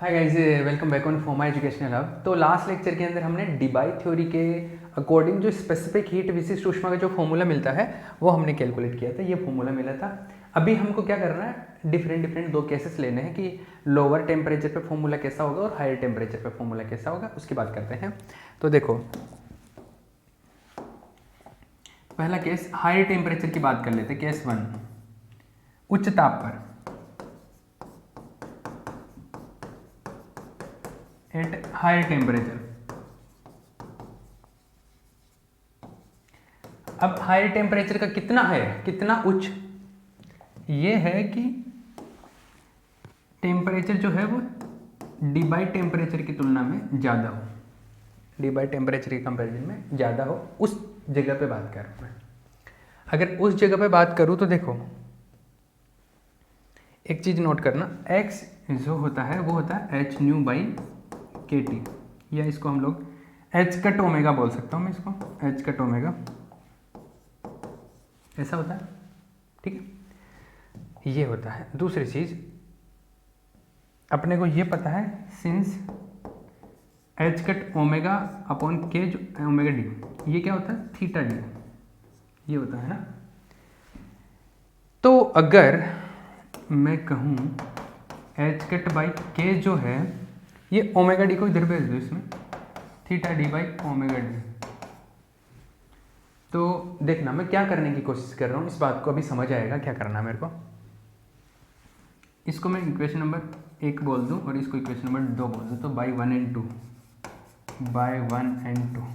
Hi guys, welcome back on Foma educational hub. तो last lecture के अंदर हमने डीबाई थ्योरी के अकॉर्डिंग जो स्पेसिफिक हीट विशिष्ट ऊष्मा का जो फॉर्मूला मिलता है वो हमने कैलकुलेट किया था। ये फॉर्मूला मिला था। अभी हमको क्या करना है, डिफरेंट दो केसेस लेने हैं कि लोअर टेम्परेचर पे फॉर्मूला कैसा होगा और हायर टेम्परेचर पे फॉर्मूला कैसा होगा, उसकी बात करते हैं। तो देखो, पहला केस हायर टेम्परेचर की बात कर लेते हैं। केस 1, उच्च ताप पर एट हायर टेम्परेचर। अब हायर टेम्परेचर का कितना है, कितना उच्च, ये है कि टेम्परेचर जो है वो डी बाई टेम्परेचर की तुलना में ज़्यादा हो, डी बाई टेम्परेचर के कंपेरिजन में ज़्यादा हो, उस जगह पे बात कर रहा हूँ मैं। अगर उस जगह पे बात करूँ तो देखो, एक चीज़ नोट करना, एक्स जो होता है वो होता है एच न्यू बाई के टी, या इसको हम लोग एच कट ओमेगा बोल सकता हूँ मैं, इसको एच कट ओमेगा ऐसा होता है, ठीक है। ये होता है। दूसरी चीज़ अपने को ये पता है, since H cut omega upon के जो ओमेगा डी, ये क्या होता है, थीटा डी, ये होता है ना। तो अगर मैं कहूँ एच कट बाई के जो है, ये ओमेगा डी को इधर भेज दो, इसमें theta D by omega D. तो देखना मैं क्या करने की कोशिश कर रहा हूँ, इस बात को अभी समझ आएगा क्या करना है मेरे को। इसको मैं इक्वेशन नंबर 1 बोल दूँ और इसको इक्वेशन नंबर 2 बोल दूँ। तो buy 1 and 2, buy 1 and 2,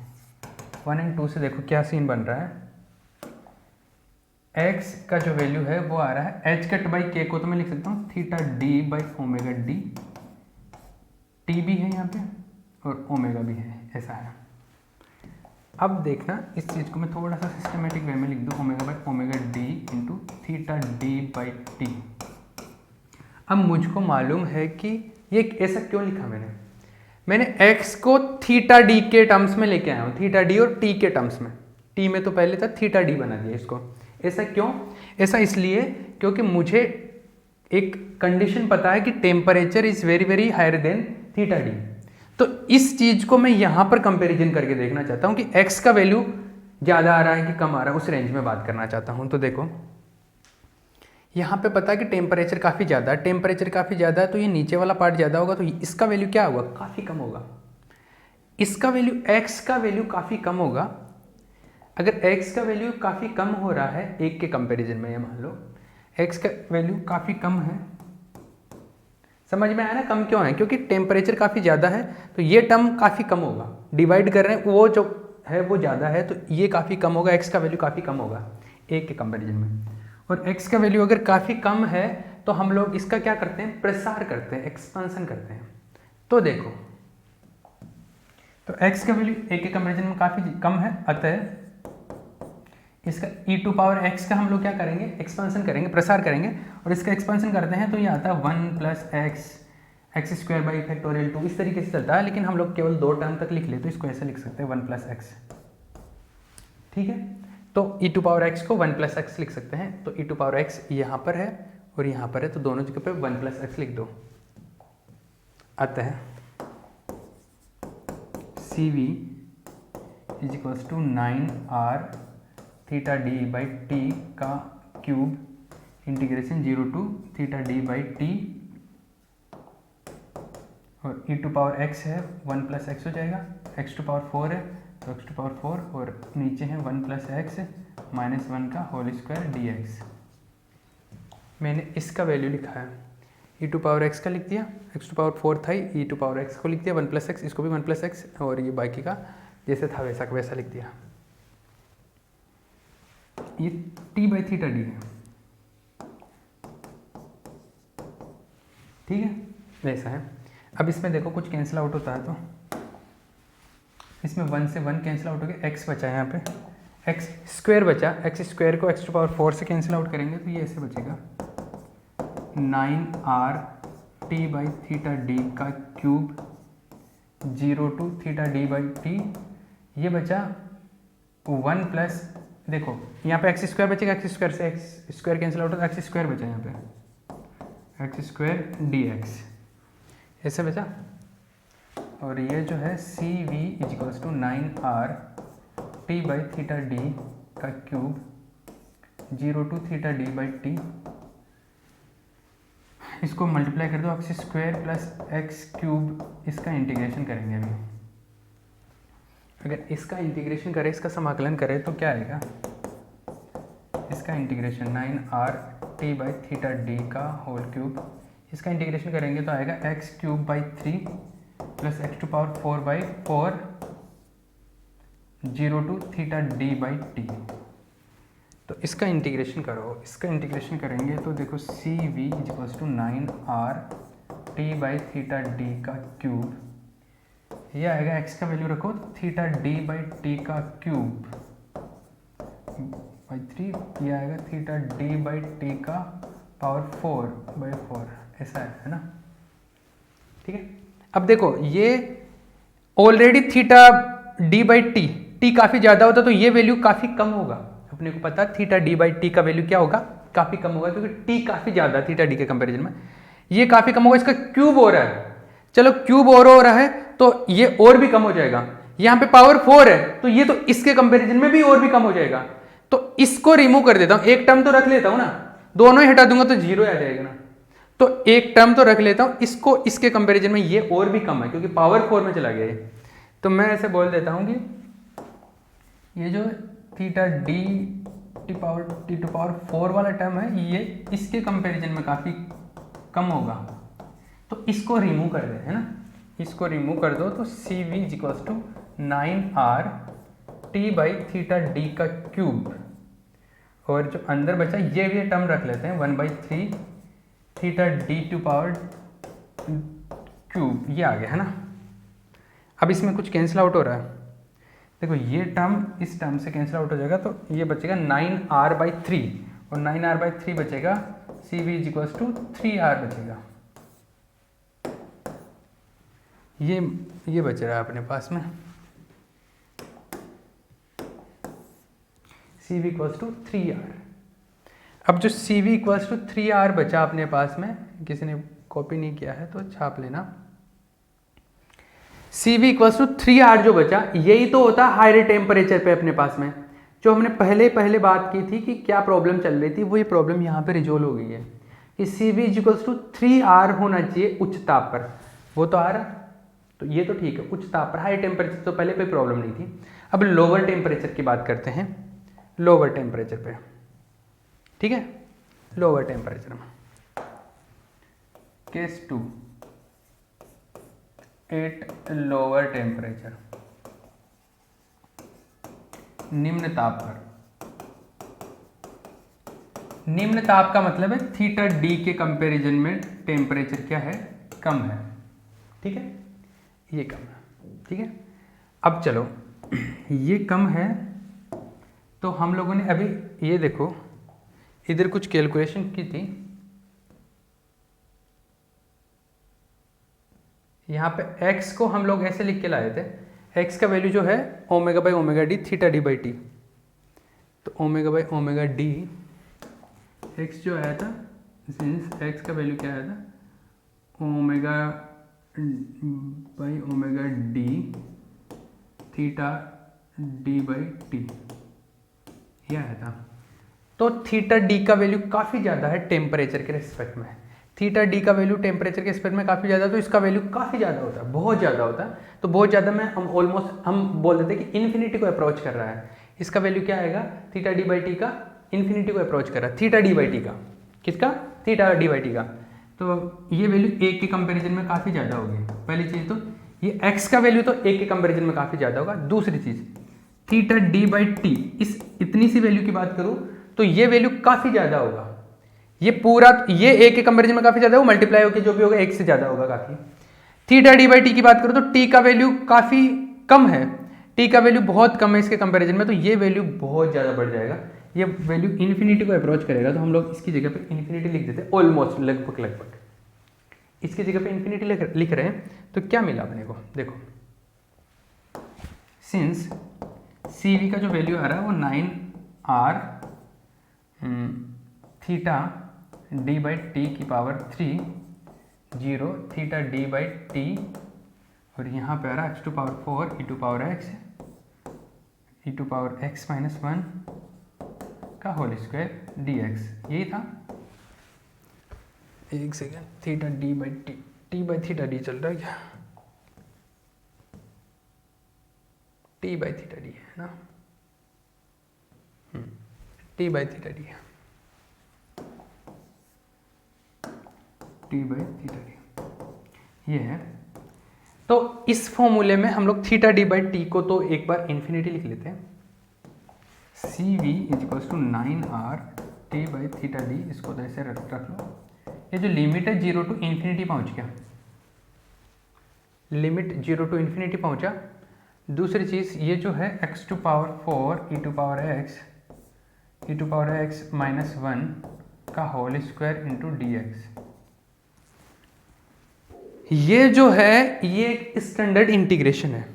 1 and 2 से देखो क्या सीन बन रहा है। x का जो वैल्यू है वो आ रहा है एच कट बाई के को तो मैं लिख सकता हूँ theta D by omega D, T भी है यहाँ पे और ओमेगा भी है, ऐसा है। अब देखना, इस चीज़ को मैं थोड़ा सा सिस्टमेटिक वे में लिख दूँ, omega by omega D into theta D by T. अब मुझको मालूम है कि ये ऐसा क्यों लिखा मैंने x को थीटा डी के टर्म्स में लेके आया हूँ, थीटा डी और टी के टर्म्स में। टी में तो पहले था, थीटा डी बना दिया इसको। ऐसा क्यों? ऐसा इसलिए क्योंकि मुझे एक कंडीशन पता है कि temperature is very very higher then theta D. तो इस चीज़ को मैं यहाँ पर कंपेरिजन करके देखना चाहता हूँ कि x का वैल्यू ज़्यादा आ रहा है कि कम आ रहा है, उस रेंज में बात करना चाहता हूँ। तो देखो, यहाँ पे पता है कि टेम्परेचर काफ़ी ज़्यादा है, टेम्परेचर काफ़ी ज़्यादा है, तो ये नीचे वाला पार्ट ज़्यादा होगा, तो इसका वैल्यू क्या होगा, काफ़ी कम होगा। इसका वैल्यू, x का वैल्यू काफ़ी कम होगा। अगर x का वैल्यू काफ़ी कम हो रहा है एक के कंपैरिजन में, ये मान लो x का वैल्यू काफ़ी कम है, समझ में आया ना, कम क्यों है, क्योंकि टेम्परेचर काफ़ी ज़्यादा है, तो ये टर्म काफ़ी कम होगा। डिवाइड कर रहे हैं, वो जो है वो ज़्यादा है, तो ये काफ़ी कम होगा, x का वैल्यू काफ़ी कम होगा एक के कंपैरिजन में। और x का वैल्यू अगर काफ़ी कम है तो हम लोग इसका क्या करते हैं, प्रसार करते हैं, एक्सपांसन करते हैं। तो देखो, तो x का वैल्यू एक के कंपैरिजन में काफ़ी कम है, अतः इसका e टू पावर x का हम लोग क्या करेंगे, एक्सपांसन करेंगे, प्रसार करेंगे। और इसका एक्सपांसन करते हैं तो ये आता है 1 plus x square by factorial 2, इस तरीके से चलता है। लेकिन हम लोग केवल 2 टर्म तक लिख ले तो इसको ऐसे लिख सकते हैं 1 प्लस एक्स, ठीक है। तो e टू पावर x को 1 प्लस एक्स लिख सकते हैं। तो e टू पावर x यहाँ पर है और यहाँ पर है, तो दोनों जगह पे 1 प्लस एक्स लिख दो। अतः C V is equals to 9r theta D by T का cube integration 0 to theta D by T, और e टू पावर x है 1 प्लस एक्स हो जाएगा, x टू पावर 4 है तो x टू पावर 4, और नीचे है 1 प्लस एक्स माइनस 1 का होल स्क्वायर डी एक्स। मैंने इसका वैल्यू लिखा है, e टू पावर x का लिख दिया, x टू पावर 4 था, e टू पावर x को लिख दिया 1 प्लस एक्स, इसको भी 1 प्लस एक्स, और ये बाकी का जैसे था वैसा वैसा लिख दिया। ये t बाई थीटा डी है, ठीक है, वैसा है। अब इसमें देखो कुछ कैंसिल आउट होता है, तो इसमें 1 से 1 कैंसिल आउट हो गया, x बचा यहाँ पे, एक्स स्क्वायर बचा, एक्स स्क्वायर को x टू पावर 4 से कैंसिल आउट करेंगे तो ये ऐसे बचेगा 9r t by theta D का cube 0 to theta D by T, ये बचा 1 प्लस, देखो यहाँ पे एक्स स्क्वायर बचेगा, एक्स स्क्वायर से एक्स स्क्वायर कैंसिल आउट होगा, एक्स स्क्वायर बचा यहाँ पे, एक्स स्क्वायर डी एक्स, ऐसे बचा। और ये जो है C V is equals to 9r T by theta D का cube 0 to theta D by T, इसको मल्टीप्लाई कर दो x square plus x cube, इसका इंटीग्रेशन करेंगे अभी। अगर इसका इंटीग्रेशन करें, इसका समाकलन करें तो क्या आएगा, इसका integration 9r T by theta D का होल क्यूब, इसका इंटीग्रेशन करेंगे तो आएगा x cube by 3 plus x to power 4 by 4 0 to theta D by T. तो इसका इंटीग्रेशन करो, इसका इंटीग्रेशन करेंगे तो देखो C V is equals to 9r T by theta D का क्यूब, ये आएगा एक्स का वैल्यू रखो तो थीटा डी बाई टी का क्यूब बाई 3, ये आएगा थीटा डी बाई टी का पावर 4 बाई 4, ऐसा है ना। ठीक है, अब देखो ये already theta D by T काफ़ी ज़्यादा होता तो ये वैल्यू काफ़ी कम होगा। अपने को पता थीटा डी बाई टी का वैल्यू क्या होगा, काफ़ी कम होगा, क्योंकि टी काफ़ी ज़्यादा थीटा डी के कंपेरिजन में, ये काफ़ी कम होगा, इसका क्यूब हो रहा है। चलो क्यूब और हो रहा है तो ये और भी कम हो जाएगा, यहाँ पे पावर 4 है तो ये तो इसके कंपेरिजन में भी और भी कम हो जाएगा। तो इसको रिमूव कर देता हूँ, एक टर्म तो रख लेता हूँ ना, दोनों ही हटा दूंगा तो 0 आ जाएगा ना। तो एक टर्म तो रख लेता हूँ, इसको इसके कंपेरिजन में ये और भी कम है क्योंकि पावर 4 में चला गया ये। तो मैं ऐसे बोल देता हूँ कि ये जो theta D T to power 4 वाला टर्म है ये इसके कंपेरिजन में काफ़ी कम होगा, तो इसको रिमूव कर दे, है ना, इसको रिमूव कर दो तो C V is equals to 9r T by theta D का क्यूब, और जो अंदर बचा ये भी टर्म रख लेते हैं 1/3 theta D to power cube, ये आ गया है ना। अब इसमें कुछ कैंसिल आउट हो रहा है, देखो ये टर्म इस टर्म से कैंसिल आउट हो जाएगा तो ये बचेगा 9r/3 और 9r/3 बचेगा, C V is equals to 3r बचेगा। ये बच रहा है अपने पास में, सी वी इक्वल्स टू 3r। अब जो सी वी इक्वल्स टू 3r बचा अपने पास में, किसी ने कॉपी नहीं किया है तो छाप लेना, सी वी इक्वल्स टू 3r जो बचा यही तो होता है हायर टेम्परेचर पे अपने पास में। जो हमने पहले बात की थी कि क्या प्रॉब्लम चल रही थी, वो ये प्रॉब्लम यहाँ पे रिजोल्व हो गई है कि सी वी इक्वल्स टू 3r होना चाहिए उच्च ताप पर, वो तो आ रहा, तो ये तो ठीक है, उच्च ताप पर हाई टेम्परेचर तो पहले कोई प्रॉब्लम नहीं थी। अब लोअर टेम्परेचर की बात करते हैं, लोअर टेम्परेचर पे, ठीक है, लोअर टेम्परेचर में केस 2 एट लोअर टेम्परेचर, निम्न ताप पर। निम्न ताप का मतलब है थीटा डी के कंपैरिजन में टेम्परेचर क्या है, कम है, ठीक है, ये कम है, ठीक है। अब चलो ये कम है तो हम लोगों ने अभी ये देखो इधर कुछ कैलकुलेशन की थी, यहाँ पे x को हम लोग ऐसे लिख के लाए थे, x का वैल्यू जो है omega by omega D theta D by T, तो omega by omega D x जो आया था, सिंस x का वैल्यू क्या आया था omega by omega D theta D by T, यह आया था। तो थीटा डी का वैल्यू काफ़ी ज़्यादा है टेम्परेचर के रिस्पेक्ट में, थीटा डी का वैल्यू टेम्परेचर के रिस्पेक्ट में काफ़ी ज़्यादा, तो इसका वैल्यू काफ़ी ज़्यादा होता है, बहुत ज़्यादा होता है। तो बहुत ज़्यादा में हम ऑलमोस्ट हम बोल देते हैं कि इन्फिनिटी को अप्रोच कर रहा है। इसका वैल्यू क्या आएगा, थीटा डी बाई टी का इन्फिनिटी को अप्रोच कर रहा है, थीटा डी बाई टी का, किसका, थीटा डी बाई टी का। तो ये वैल्यू एक के कंपेरिजन में काफ़ी ज़्यादा होगी। पहली चीज़ तो ये एक्स का वैल्यू तो एक के कंपेरिजन में काफ़ी ज़्यादा होगा। दूसरी चीज़ थीटा डी बाई टी, इस इतनी सी वैल्यू की बात करूँ तो ये वैल्यू काफ़ी ज़्यादा होगा, ये पूरा ये एक के कंपेरिजन में काफ़ी ज़्यादा, वो मल्टीप्लाई होकर जो भी होगा एक से ज़्यादा होगा काफ़ी। थीटा डी बाई टी की बात करूँ तो टी का वैल्यू काफ़ी कम है, टी का वैल्यू बहुत कम है इसके कंपेरिजन में, तो ये वैल्यू बहुत ज़्यादा बढ़ जाएगा, ये वैल्यू इन्फिनिटी को अप्रोच करेगा। तो हम लोग इसकी जगह पे इन्फिनिटी लिख देते हैं, ऑलमोस्ट लगभग इसकी जगह पे इन्फिनिटी लिख रहे हैं। तो क्या मिला अपने को, देखो सिंस सी वी का जो वैल्यू आ रहा है वो 9r theta D by T की power 3 0 theta D by T, और यहाँ पे आ रहा x⁴ e to power x minus 1 का होल स्क्वायर dx, यही था। एक second, theta D by T by theta D चल रहा है क्या? टी बाई थीटा डी है ना, टी बाई थीटा डी है, टी बाई थीटा डी ये है। तो इस फॉर्मूले में हम लोग थीटा डी बाई टी को तो एक बार इन्फिनिटी लिख लेते हैं, C V is equals to 9r T by theta D, इसको तो ऐसे रख लो। ये जो लिमिट है 0 टू इन्फिनिटी पहुंच गया, लिमिट 0 टू इन्फिनिटी पहुंचा। दूसरी चीज़ ये जो है x⁴ e to power x minus 1 का होल स्क्वायर इंटू dx, ये जो है ये एक स्टैंडर्ड इंटीग्रेशन है,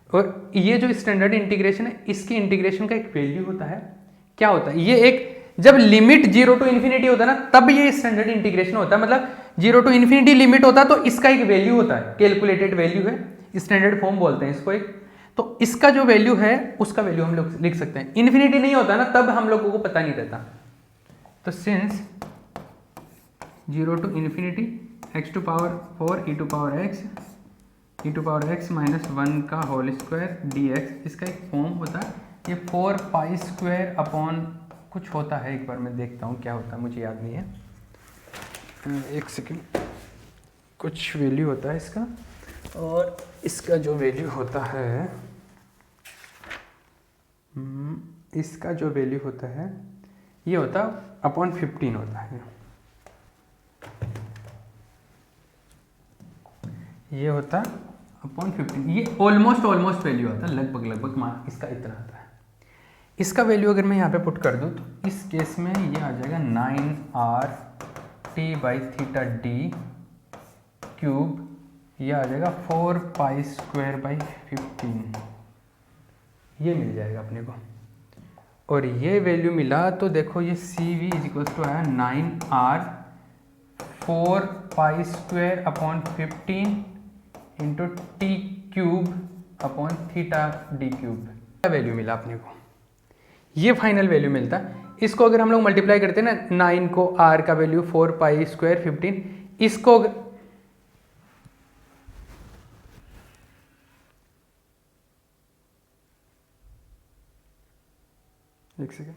और ये जो स्टैंडर्ड इंटीग्रेशन है इसकी इंटीग्रेशन का एक वैल्यू होता है। क्या होता है? ये एक जब लिमिट 0 टू इन्फिनिटी होता है ना, तब ये स्टैंडर्ड इंटीग्रेशन होता है। मतलब 0 टू इन्फिनिटी लिमिट होता है तो इसका एक वैल्यू होता है, कैलकुलेटेड वैल्यू है, स्टैंडर्ड फॉर्म बोलते हैं इसको एक। तो इसका जो वैल्यू है उसका वैल्यू हम लोग लिख सकते हैं। इन्फिनिटी नहीं होता ना, तब हम लोगों को पता नहीं रहता। तो since 0 to infinity x⁴ e to power x minus 1 का होल स्क्वायर dx, इसका एक फॉर्म होता है, ये 4π² अपॉन कुछ होता है, एक बार मैं देखता हूँ क्या होता है, मुझे याद नहीं है, एक सेकेंड, कुछ वैल्यू होता है इसका, और इसका जो वैल्यू होता है, इसका जो वैल्यू होता है ये होता अपॉन 15 होता है, ये होता अपॉन 15, ये ऑलमोस्ट वैल्यू आता है, लगभग मान इसका इतना आता है। इसका वैल्यू अगर मैं यहाँ पे पुट कर दूँ तो इस केस में ये आ जाएगा 9r T by theta D cube, ये आ जाएगा 4π² बाई 15, ये मिल जाएगा अपने को। और ये वैल्यू मिला तो देखो ये C V is equals to आया 9r 4π² upon 15 into T cube upon theta D cube, क्या वैल्यू मिला अपने को, ये फाइनल वैल्यू मिलता। इसको अगर हम लोग मल्टीप्लाई करते हैं ना, 9 को r का वैल्यू 4π² 15, इसको एक सेकेंड,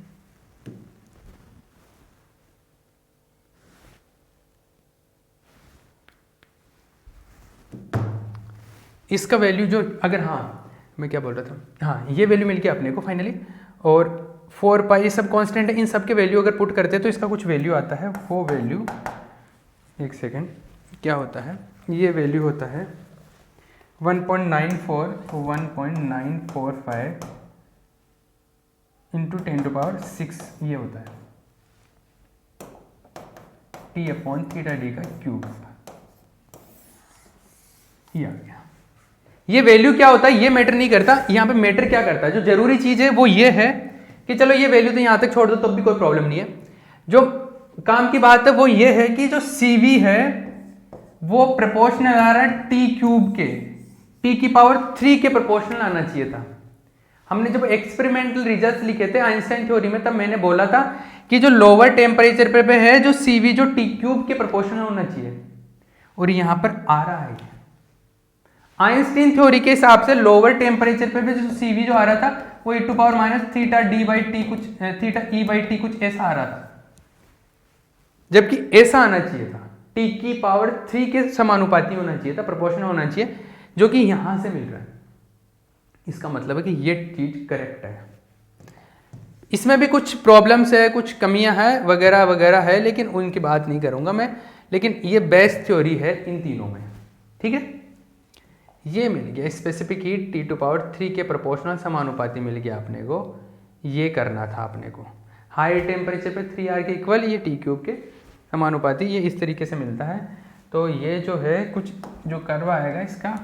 इसका वैल्यू जो अगर, हाँ मैं क्या बोल रहा था, हाँ ये वैल्यू मिल गया अपने को फाइनली, और 4π सब कांस्टेंट है, इन सब के वैल्यू अगर पुट करते हैं तो इसका कुछ वैल्यू आता है, वो वैल्यू एक सेकेंड क्या होता है, ये वैल्यू होता है 1.945 इंटू 10⁶, ये होता है टी अपॉन थीटा डी का क्यूब, ये आ गया। ये वैल्यू क्या होता है ये मैटर नहीं करता, यहाँ पे मैटर क्या करता है, जो जरूरी चीज है वो ये है कि चलो ये वैल्यू तो यहाँ तक छोड़ दो तब भी कोई प्रॉब्लम नहीं है, जो काम की बात है वो ये है कि जो CV है वो प्रोपोर्शनल आ रहा है टी क्यूब के, टी की पावर 3 के प्रोपोर्शनल आना चाहिए था। हमने जब एक्सपेरिमेंटल रिजल्ट्स लिखे थे आइंस्टाइन थ्योरी में, तब मैंने बोला था कि जो लोअर टेम्परेचर पे है जो CV जो टी क्यूब के प्रोपोर्शनल होना चाहिए, और यहाँ पर आ रहा है। आइंस्टाइन थ्योरी के हिसाब से लोअर टेम्परेचर पे भी जो CV जो आ रहा था वो e⁻ theta D by T कुछ थीटा ई बाई टी कुछ ऐसा आ रहा था, जबकि ऐसा आना चाहिए था, टी की पावर 3 के समानुपाती होना चाहिए था, प्रोपोर्शनल होना चाहिए, जो कि यहां से मिल रहा है। इसका मतलब है कि ये चीज करेक्ट है। इसमें भी कुछ प्रॉब्लम्स है, कुछ कमियां हैं वगैरह वगैरह है, लेकिन उनकी बात नहीं करूंगा मैं, लेकिन ये बेस्ट थ्योरी है इन तीनों में, ठीक है। ये मिल गया स्पेसिफिक हीट T⁻³ के प्रोपोर्शनल समानुपाती मिल गया अपने को, ये करना था अपने को। हाई टेम्परेचर पे 3R के इक्वल, ये T³ के समानुपाती, ये इस तरीके से मिलता है। तो ये जो है कुछ जो कर्व आएगा इसका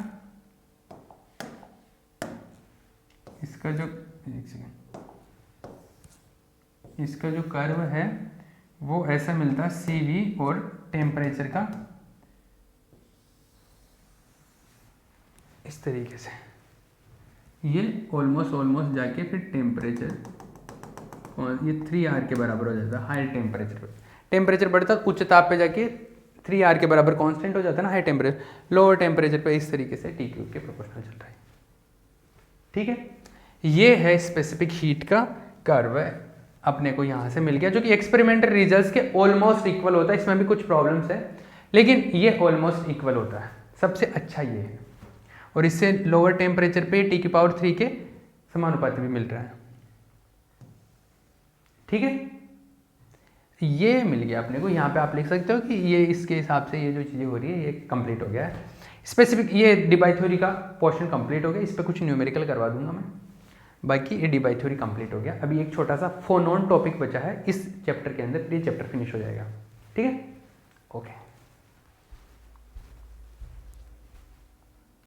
जो एक सेकेंड, इसका जो कर्व है वो ऐसा मिलता है CV और टेम्परेचर का इस तरीके से, ये ऑलमोस्ट जाके फिर टेम्परेचर और ये 3R के बराबर हो जाता है हाई टेम्परेचर पर। टेम्परेचर बढ़ता है उच्च ताप पे जाके 3R के बराबर कांस्टेंट हो जाता है ना हाई टेम्परेचर, लोअर टेम्परेचर पे इस तरीके से टी क्यू के प्रोपोर्शनल चल रहा है। ठीक है, ये है स्पेसिफिक हीट का कर्व है, अपने को यहाँ से मिल गया, जो कि एक्सपेरिमेंटल रिजल्ट्स के ऑलमोस्ट इक्वल होता है। इसमें भी कुछ प्रॉब्लम्स है लेकिन ये ऑलमोस्ट इक्वल होता है, सबसे अच्छा ये है। और इससे लोअर टेम्परेचर पे T⁻³ के समानुपाती भी मिल रहा है। ठीक है, ये मिल गया अपने को। यहाँ पे आप लिख सकते हो कि ये इसके हिसाब से ये जो चीज़ें हो रही है ये कंप्लीट हो गया है। स्पेसिफिक ये डीबाई थ्योरी का पोर्शन कंप्लीट हो गया, इस पर कुछ न्यूमेरिकल करवा दूंगा मैं, बाकी ये डीबाई थ्योरी कंप्लीट हो गया। अभी एक छोटा सा फोनोन टॉपिक बचा है इस चैप्टर के अंदर, फिर ये चैप्टर फिनिश हो जाएगा। ठीक है, ओके।